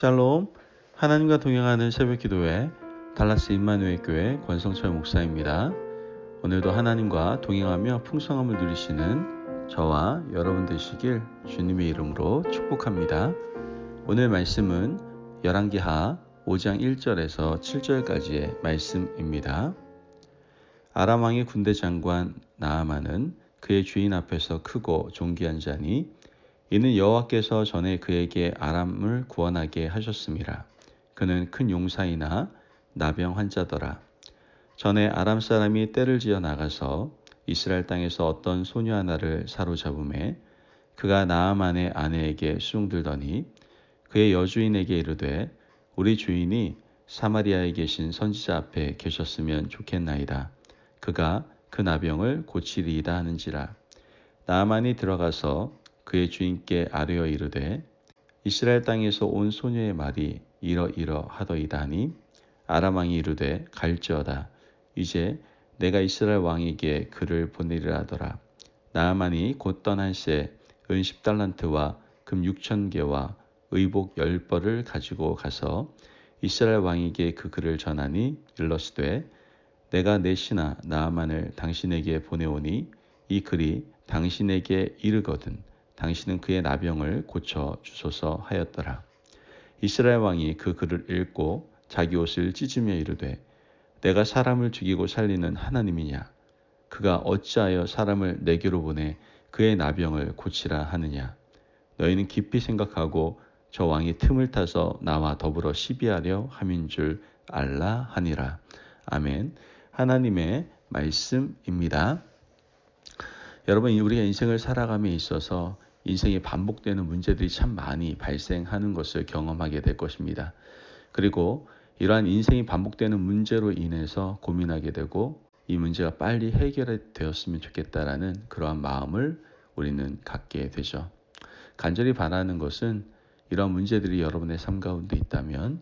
샬롬, 하나님과 동행하는 새벽기도회 달라스 임마누엘 교회 권성철 목사입니다. 오늘도 하나님과 동행하며 풍성함을 누리시는 저와 여러분 되시길 주님의 이름으로 축복합니다. 오늘 말씀은 열왕기하 5장 1절에서 7절까지의 말씀입니다. 아람 왕의 군대 장관 나아만은 그의 주인 앞에서 크고 존귀한 자니 이는 여호와께서 전에 그에게 아람을 구원하게 하셨음이라. 그는 큰 용사이나 나병 환자더라. 전에 아람 사람이 떼를 지어 나가서 이스라엘 땅에서 어떤 소녀 하나를 사로잡음에 그가 나아만의 아내에게 수종들더니 그의 여주인에게 이르되 우리 주인이 사마리아에 계신 선지자 앞에 계셨으면 좋겠나이다. 그가 그 나병을 고치리이다 하는지라. 나아만이 들어가서 그의 주인께 아뢰어 이르되 이스라엘 땅에서 온 소녀의 말이 이러이러하더이다 하니 아람 왕이 이르되 갈지어다. 이제 내가 이스라엘 왕에게 그를 보내리라 하더라. 나아만이 곧 떠난새 은 10달란트와 금 6,000개와 의복 10벌을 가지고 가서 이스라엘 왕에게 그 글을 전하니 일러스되 내가 내 신하 나아만을 당신에게 보내오니 이 글이 당신에게 이르거든 당신은 그의 나병을 고쳐 주소서 하였더라. 이스라엘 왕이 그 글을 읽고 자기 옷을 찢으며 이르되 내가 사람을 죽이고 살리는 하나님이냐? 그가 어찌하여 사람을 내게로 보내 그의 나병을 고치라 하느냐? 너희는 깊이 생각하고 저 왕이 틈을 타서 나와 더불어 시비하려 함인 줄 알라 하니라. 아멘. 하나님의 말씀입니다. 여러분, 우리가 인생을 살아감에 있어서 인생에 반복되는 문제들이 참 많이 발생하는 것을 경험하게 될 것입니다. 그리고 이러한 인생이 반복되는 문제로 인해서 고민하게 되고 이 문제가 빨리 해결되었으면 좋겠다라는 그러한 마음을 우리는 갖게 되죠. 간절히 바라는 것은 이러한 문제들이 여러분의 삶 가운데 있다면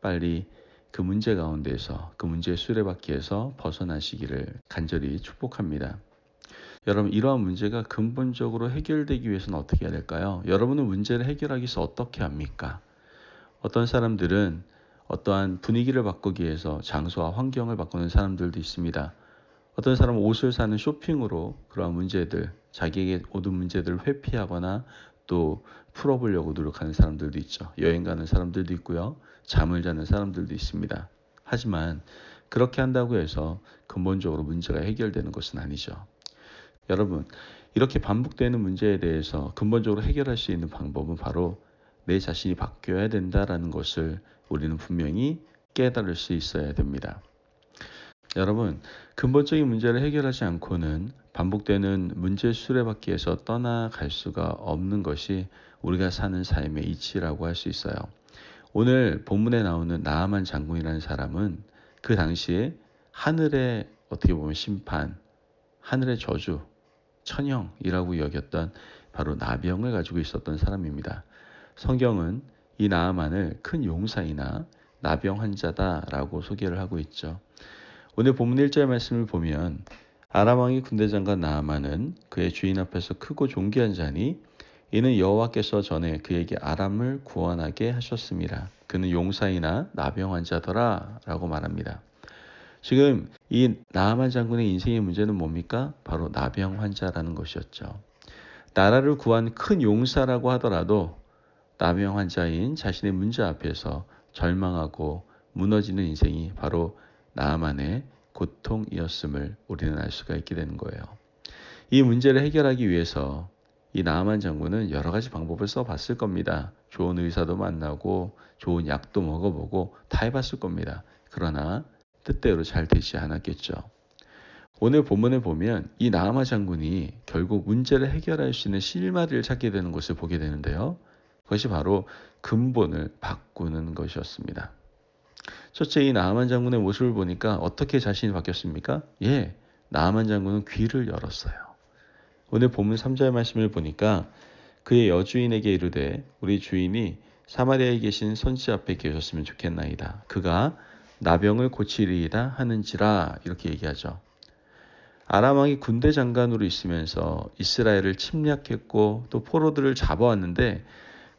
빨리 그 문제 가운데서 그 문제의 수레바퀴에서 벗어나시기를 간절히 축복합니다. 여러분, 이러한 문제가 근본적으로 해결되기 위해서는 어떻게 해야 될까요? 여러분은 문제를 해결하기 위해서 어떻게 합니까? 어떤 사람들은 어떠한 분위기를 바꾸기 위해서 장소와 환경을 바꾸는 사람들도 있습니다. 어떤 사람은 옷을 사는 쇼핑으로 그러한 문제들, 자기에게 오는 문제들을 회피하거나 또 풀어보려고 노력하는 사람들도 있죠. 여행 가는 사람들도 있고요. 잠을 자는 사람들도 있습니다. 하지만 그렇게 한다고 해서 근본적으로 문제가 해결되는 것은 아니죠. 여러분, 이렇게 반복되는 문제에 대해서 근본적으로 해결할 수 있는 방법은 바로 내 자신이 바뀌어야 된다라는 것을 우리는 분명히 깨달을 수 있어야 됩니다. 여러분, 근본적인 문제를 해결하지 않고는 반복되는 문제 수레바퀴에서 떠나갈 수가 없는 것이 우리가 사는 삶의 이치라고 할 수 있어요. 오늘 본문에 나오는 나아만 장군이라는 사람은 그 당시에 하늘의 어떻게 보면 심판, 하늘의 저주, 천형이라고 여겼던 바로 나병을 가지고 있었던 사람입니다. 성경은 이 나아만을 큰 용사이나 나병 환자다라고 소개를 하고 있죠. 오늘 본문 1절 말씀을 보면 아람 왕의 군대 장관 나아만은 그의 주인 앞에서 크고 존귀한 자니 이는 여호와께서 전에 그에게 아람을 구원하게 하셨음이라. 그는 용사이나 나병 환자더라 라고 말합니다. 지금 이 나아만 장군의 인생의 문제는 뭡니까? 바로 나병 환자라는 것이었죠. 나라를 구한 큰 용사라고 하더라도 나병 환자인 자신의 문제 앞에서 절망하고 무너지는 인생이 바로 나아만의 고통이었음을 우리는 알 수가 있게 되는 거예요. 이 문제를 해결하기 위해서 이 나아만 장군은 여러 가지 방법을 써봤을 겁니다. 좋은 의사도 만나고 좋은 약도 먹어보고 다 해봤을 겁니다. 그러나 뜻대로 잘 되지 않았겠죠. 오늘 본문에 보면 이 나아만 장군이 결국 문제를 해결할 수 있는 실마리를 찾게 되는 것을 보게 되는데요. 그것이 바로 근본을 바꾸는 것이었습니다. 첫째, 이 나아만 장군의 모습을 보니까 어떻게 자신이 바뀌었습니까? 나아만 장군은 귀를 열었어요. 오늘 본문 3절 말씀을 보니까 그의 여주인에게 이르되 우리 주인이 사마리아에 계신 선지자 앞에 계셨으면 좋겠나이다. 그가 나병을 고치리이다 하는지라 이렇게 얘기하죠. 아람 왕이 군대 장관으로 있으면서 이스라엘을 침략했고 또 포로들을 잡아왔는데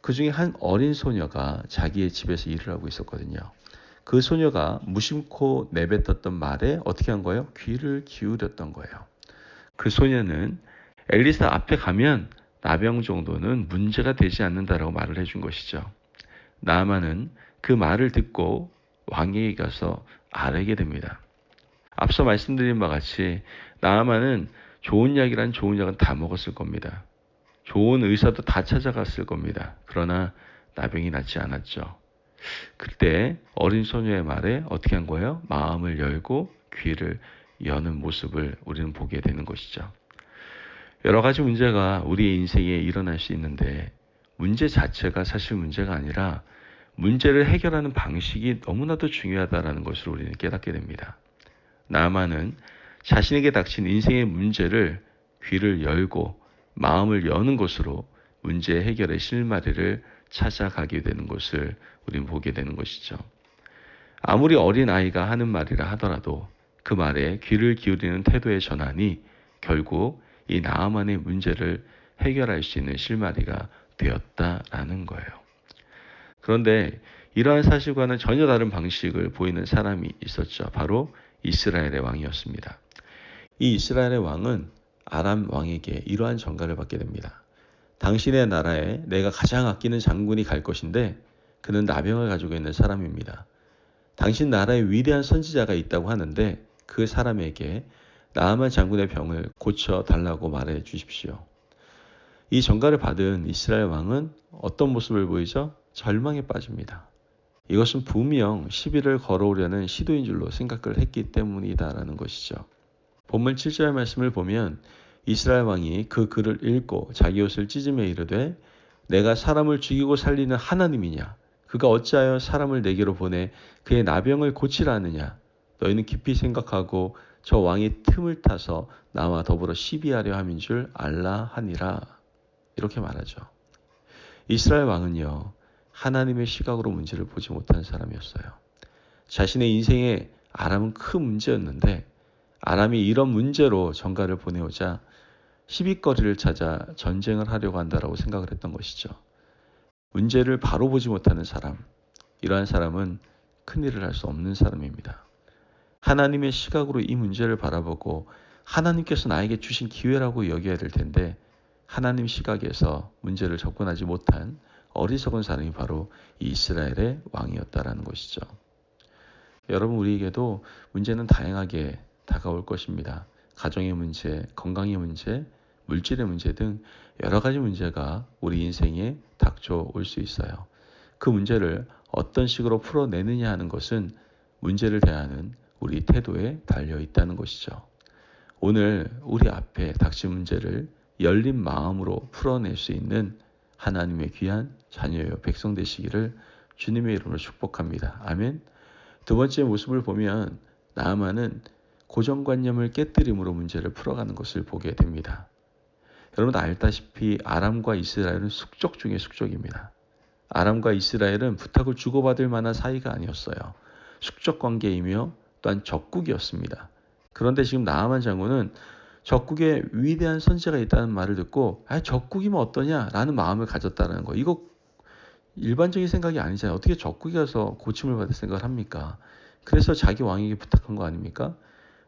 그 중에 한 어린 소녀가 자기의 집에서 일을 하고 있었거든요. 그 소녀가 무심코 내뱉었던 말에 어떻게 한 거예요? 귀를 기울였던 거예요. 그 소녀는 엘리사 앞에 가면 나병 정도는 문제가 되지 않는다라고 말을 해준 것이죠. 나아만은 그 말을 듣고 왕에게 가서 아뢰게 됩니다. 앞서 말씀드린 바와 같이 나아만은 좋은 약이란 좋은 약은 다 먹었을 겁니다. 좋은 의사도 다 찾아갔을 겁니다. 그러나 나병이 낫지 않았죠. 그때 어린 소녀의 말에 어떻게 한 거예요? 마음을 열고 귀를 여는 모습을 우리는 보게 되는 것이죠. 여러 가지 문제가 우리의 인생에 일어날 수 있는데 문제 자체가 사실 문제가 아니라 문제를 해결하는 방식이 너무나도 중요하다는 것을 우리는 깨닫게 됩니다. 나아만은 자신에게 닥친 인생의 문제를 귀를 열고 마음을 여는 것으로 문제 해결의 실마리를 찾아가게 되는 것을 우리는 보게 되는 것이죠. 아무리 어린 아이가 하는 말이라 하더라도 그 말에 귀를 기울이는 태도의 전환이 결국 이 나아만의 문제를 해결할 수 있는 실마리가 되었다라는 거예요. 그런데 이러한 사실과는 전혀 다른 방식을 보이는 사람이 있었죠. 바로 이스라엘의 왕이었습니다. 이 이스라엘의 왕은 아람 왕에게 이러한 전가를 받게 됩니다. 당신의 나라에 내가 가장 아끼는 장군이 갈 것인데 그는 나병을 가지고 있는 사람입니다. 당신 나라에 위대한 선지자가 있다고 하는데 그 사람에게 나아만 장군의 병을 고쳐달라고 말해 주십시오. 이 전가를 받은 이스라엘 왕은 어떤 모습을 보이죠? 절망에 빠집니다. 이것은 분명 시비를 걸어오려는 시도인 줄로 생각을 했기 때문이다라는 것이죠. 본문 7절 말씀을 보면 이스라엘 왕이 그 글을 읽고 자기 옷을 찢으며 이르되 내가 사람을 죽이고 살리는 하나님이냐? 그가 어찌하여 사람을 내게로 보내 그의 나병을 고치라 하느냐? 너희는 깊이 생각하고 저 왕이 틈을 타서 나와 더불어 시비하려 함인 줄 알라 하니라. 이렇게 말하죠. 이스라엘 왕은요, 하나님의 시각으로 문제를 보지 못한 사람이었어요. 자신의 인생에 아람은 큰 문제였는데 아람이 이런 문제로 전가를 보내오자 시비거리를 찾아 전쟁을 하려고 한다라고 생각을 했던 것이죠. 문제를 바로 보지 못하는 사람, 이러한 사람은 큰일을 할 수 없는 사람입니다. 하나님의 시각으로 이 문제를 바라보고 하나님께서 나에게 주신 기회라고 여겨야 될 텐데 하나님 시각에서 문제를 접근하지 못한 어리석은 사람이 바로 이 이스라엘의 왕이었다라는 것이죠. 여러분, 우리에게도 문제는 다양하게 다가올 것입니다. 가정의 문제, 건강의 문제, 물질의 문제 등 여러 가지 문제가 우리 인생에 닥쳐올 수 있어요. 그 문제를 어떤 식으로 풀어내느냐 하는 것은 문제를 대하는 우리 태도에 달려 있다는 것이죠. 오늘 우리 앞에 닥친 문제를 열린 마음으로 풀어낼 수 있는 하나님의 귀한 자녀요 백성 되시기를 주님의 이름으로 축복합니다. 아멘. 두 번째 모습을 보면 나아만은 고정관념을 깨뜨림으로 문제를 풀어가는 것을 보게 됩니다. 여러분 알다시피 아람과 이스라엘은 숙적 중의 숙적입니다. 아람과 이스라엘은 부탁을 주고받을 만한 사이가 아니었어요. 숙적 관계이며 또한 적국이었습니다. 그런데 지금 나아만 장군은 적국에 위대한 선지자가 있다는 말을 듣고 적국이면 어떠냐라는 마음을 가졌다는 거. 이거 일반적인 생각이 아니잖아요. 어떻게 적국에 가서 고침을 받을 생각을 합니까? 그래서 자기 왕에게 부탁한 거 아닙니까?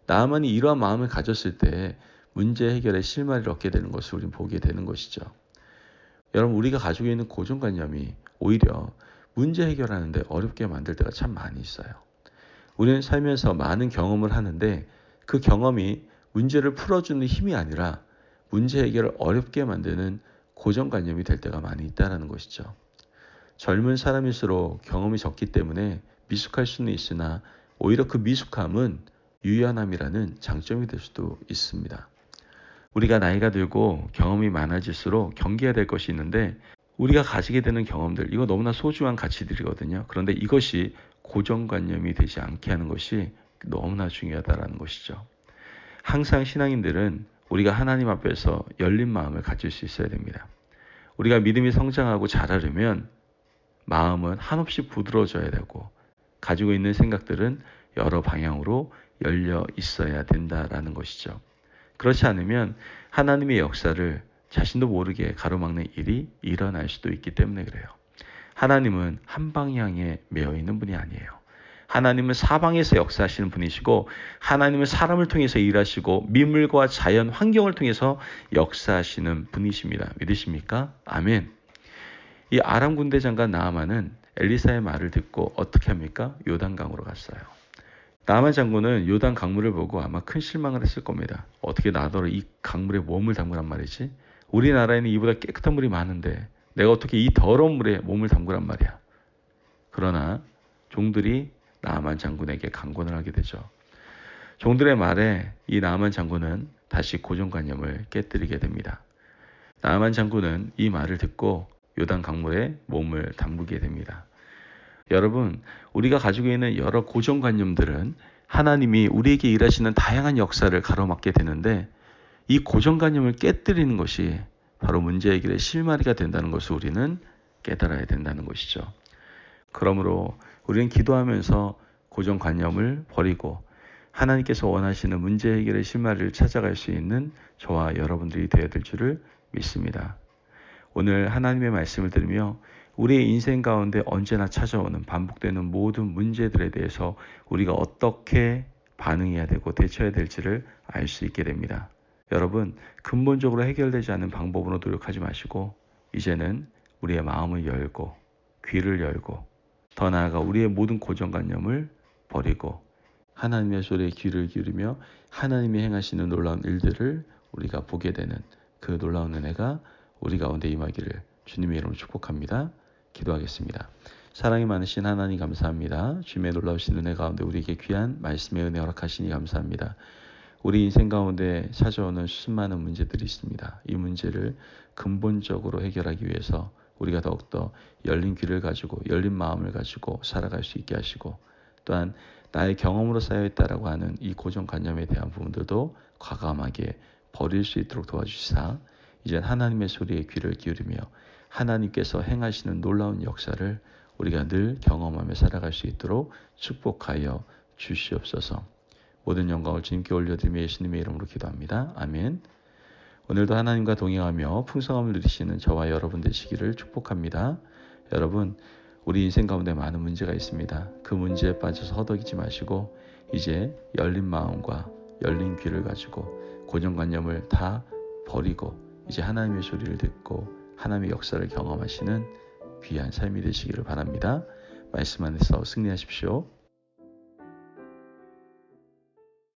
나아만이 이러한 마음을 가졌을 때 문제 해결의 실마리를 얻게 되는 것을 우리는 보게 되는 것이죠. 여러분 우리가 가지고 있는 고정관념이 오히려 문제 해결하는데 어렵게 만들 때가 참 많이 있어요. 우리는 살면서 많은 경험을 하는데 그 경험이 문제를 풀어주는 힘이 아니라 문제 해결을 어렵게 만드는 고정관념이 될 때가 많이 있다는 것이죠. 젊은 사람일수록 경험이 적기 때문에 미숙할 수는 있으나 오히려 그 미숙함은 유연함이라는 장점이 될 수도 있습니다. 우리가 나이가 들고 경험이 많아질수록 경계해야 될 것이 있는데 우리가 가지게 되는 경험들, 이거 너무나 소중한 가치들이거든요. 그런데 이것이 고정관념이 되지 않게 하는 것이 너무나 중요하다는 것이죠. 항상 신앙인들은 우리가 하나님 앞에서 열린 마음을 가질 수 있어야 됩니다. 우리가 믿음이 성장하고 자라려면 마음은 한없이 부드러워져야 되고 가지고 있는 생각들은 여러 방향으로 열려 있어야 된다라는 것이죠. 그렇지 않으면 하나님의 역사를 자신도 모르게 가로막는 일이 일어날 수도 있기 때문에 그래요. 하나님은 한 방향에 매여 있는 분이 아니에요. 하나님은 사방에서 역사하시는 분이시고 하나님은 사람을 통해서 일하시고 미물과 자연 환경을 통해서 역사하시는 분이십니다. 믿으십니까? 아멘. 이 아람 군대 장관 나아만은 엘리사의 말을 듣고 어떻게 합니까? 요단강으로 갔어요. 나아만 장군은 요단 강물을 보고 아마 큰 실망을 했을 겁니다. 어떻게 나더러 이 강물에 몸을 담그란 말이지? 우리나라에는 이보다 깨끗한 물이 많은데 내가 어떻게 이 더러운 물에 몸을 담그란 말이야. 그러나 종들이 나아만 장군에게 강권을 하게 되죠. 종들의 말에 이 나아만 장군은 다시 고정관념을 깨뜨리게 됩니다. 나아만 장군은 이 말을 듣고 요단 강물에 몸을 담그게 됩니다. 여러분, 우리가 가지고 있는 여러 고정관념들은 하나님이 우리에게 일하시는 다양한 역사를 가로막게 되는데 이 고정관념을 깨뜨리는 것이 바로 문제 해결의 실마리가 된다는 것을 우리는 깨달아야 된다는 것이죠. 그러므로 우리는 기도하면서 고정관념을 버리고 하나님께서 원하시는 문제 해결의 실마리를 찾아갈 수 있는 저와 여러분들이 되어야 될 줄을 믿습니다. 오늘 하나님의 말씀을 들으며 우리의 인생 가운데 언제나 찾아오는 반복되는 모든 문제들에 대해서 우리가 어떻게 반응해야 되고 대처해야 될지를 알 수 있게 됩니다. 여러분, 근본적으로 해결되지 않는 방법으로 노력하지 마시고 이제는 우리의 마음을 열고 귀를 열고 더 나아가 우리의 모든 고정관념을 버리고 하나님의 소리에 귀를 기울이며 하나님이 행하시는 놀라운 일들을 우리가 보게 되는 그 놀라운 은혜가 우리 가운데 임하기를 주님의 이름으로 축복합니다. 기도하겠습니다. 사랑이 많으신 하나님 감사합니다. 주님의 놀라우신 은혜 가운데 우리에게 귀한 말씀의 은혜 허락하시니 감사합니다. 우리 인생 가운데 찾아오는 수많은 문제들이 있습니다. 이 문제를 근본적으로 해결하기 위해서 우리가 더욱더 열린 귀를 가지고 열린 마음을 가지고 살아갈 수 있게 하시고 또한 나의 경험으로 쌓여있다라고 하는 이 고정관념에 대한 부분들도 과감하게 버릴 수 있도록 도와주시사 이젠 하나님의 소리에 귀를 기울이며 하나님께서 행하시는 놀라운 역사를 우리가 늘 경험하며 살아갈 수 있도록 축복하여 주시옵소서. 모든 영광을 주님께 올려드리며 예수님의 이름으로 기도합니다. 아멘. 오늘도 하나님과 동행하며 풍성함을 누리시는 저와 여러분 되시기를 축복합니다. 여러분, 우리 인생 가운데 많은 문제가 있습니다. 그 문제에 빠져서 허덕이지 마시고 이제 열린 마음과 열린 귀를 가지고 고정관념을 다 버리고 이제 하나님의 소리를 듣고 하나님의 역사를 경험하시는 귀한 삶이 되시기를 바랍니다. 말씀 안에서 승리하십시오.